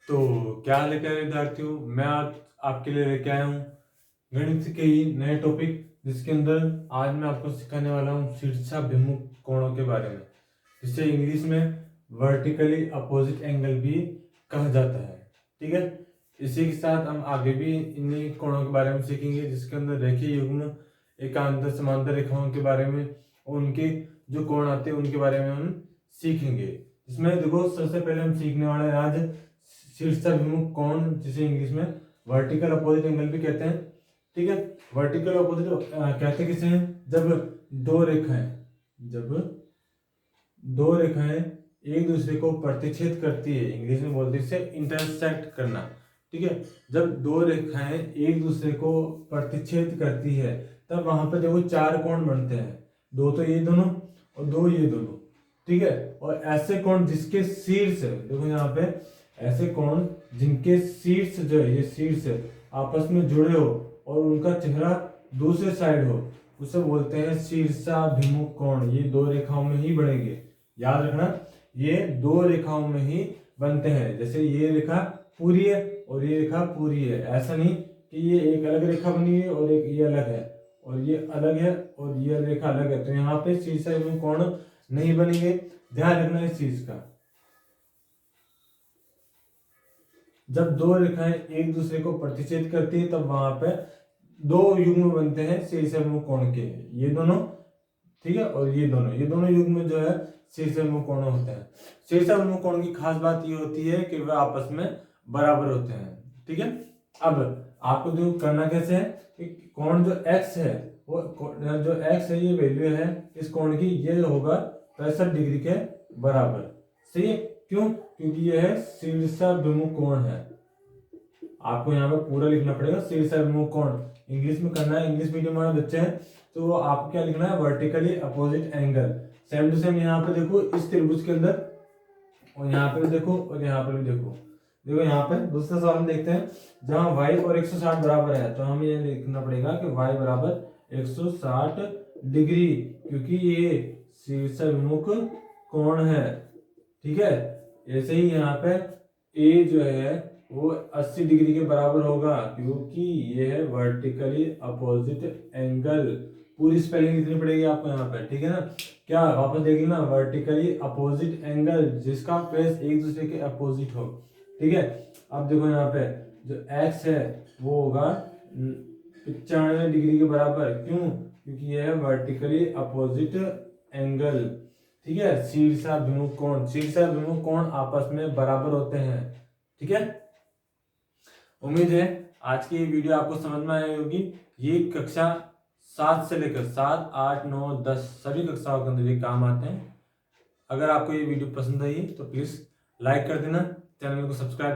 तो क्या हाल है क्या विद्यार्थियों, मैं आज आपके लिए लेके आया हूँ गणित के ही नए टॉपिक, जिसके अंदर आज मैं आपको सिखाने वाला हूँ शीर्षाभिमुख कोणों के बारे में, जिसे इंग्लिश में वर्टिकली अपोजिट एंगल भी कहा जाता है। ठीक है, इसी के साथ हम आगे भी इन्हीं कोणों के बारे में सीखेंगे, जिसके अंदर रेखीय युग्म, एकांतर समांतर रेखाओं के बारे में और उनके जो कोण आते हैं उनके बारे में हम सीखेंगे। इसमें देखो, सबसे पहले हम सीखने वाले हैं आज शीर्षाभिमुख कोण, जिसे इंग्लिश में वर्टिकल अपोजिट एंगल भी कहते हैं। ठीक है, वर्टिकल अपोजिट कहते किसे हैं? जब दो रेखाएं एक दूसरे को प्रतिच्छेद करती है, इंग्लिश में बोलते हैं इसे इंटरसेक्ट करना। ठीक है, जब दो रेखाएं एक दूसरे को प्रतिच्छेद करती है तब वहां पर देखो चार कोण बनते हैं, दो तो ये दोनों और दो ये दोनों। ठीक है, और ऐसे कोण जिसके शीर्ष, देखो यहाँ पे ऐसे कोण जिनके शीर्ष जो है, ये शीर्ष आपस में जुड़े हो और उनका चेहरा दूसरे साइड हो, उसे बोलते हैं शीर्षाभिमुख कोण। ये दो रेखाओं में ही बनेंगे, याद रखना, ये दो रेखाओं में ही बनते हैं। जैसे ये रेखा पूरी है और ये रेखा पूरी है, ऐसा नहीं कि ये एक अलग रेखा बनी है और एक ये अलग है और ये अलग है और ये रेखा अलग है, तो यहाँ पे शीर्षाभिमुख कोण नहीं बनेंगे। ध्यान रखना इस चीज का। जब दो रेखाएं एक दूसरे को प्रतिच्छेद करती है तब वहां पे दो युग्म बनते हैं शीर्षाभिमुख कोण के, ये दोनों, ठीक है, और ये दोनों युग्म जो है शीर्षाभिमुख कोण होते हैं। शीर्षाभिमुख कोण की खास बात ये होती है कि वे आपस में बराबर होते हैं। ठीक है, अब आपको जो करना कैसे है कि कोण जो x है, वो जो x है ये वैल्यू है इस कोण की, ये होगा 65 डिग्री के बराबर। सही है, क्यों? क्योंकि यह है शीर्षाभिमुख कोण है। आपको यहाँ पे पूरा लिखना पड़ेगा शीर्षाभिमुख कोण, इंग्लिश में करना है। इंग्लिश मीडियम वाले बच्चे हैं तो आपको क्या लिखना है? Vertically opposite angle. Same to same यहाँ पे देखो इस त्रिभुज के अंदर, और यहाँ पे भी देखो और यहाँ पे भी देखो। देखो यहाँ पे दूसरा सवाल हम देखते हैं, जहाँ y और 160 बराबर है तो हमें ये लिखना पड़ेगा कि y बराबर 160 डिग्री, क्योंकि ये शीर्षाभिमुख कोण है। ठीक है, ऐसे ही यहाँ पे a जो है वो 80 डिग्री के बराबर होगा, क्योंकि ये है वर्टिकली अपोजिट एंगल। पूरी स्पेलिंग लिखनी पड़ेगी आपको यहाँ पे, ठीक है ना? क्या वापस देख लेना, वर्टिकली अपोजिट एंगल जिसका फेस एक दूसरे के अपोजिट हो। ठीक है, अब देखो यहाँ पे जो x है वो होगा 95 डिग्री के बराबर। क्यों? क्योंकि यह है वर्टिकली अपोजिट एंगल। ठीक है, शीर्षाभिमुख कोण आपस में बराबर होते हैं। ठीक है, उम्मीद है आज की वीडियो आपको समझ में आई होगी। ये कक्षा 7 से लेकर 7, 8, 9, 10 सभी कक्षाओं के अंदर ये काम आते हैं। अगर आपको ये वीडियो पसंद आई तो प्लीज लाइक कर देना, चैनल को सब्सक्राइब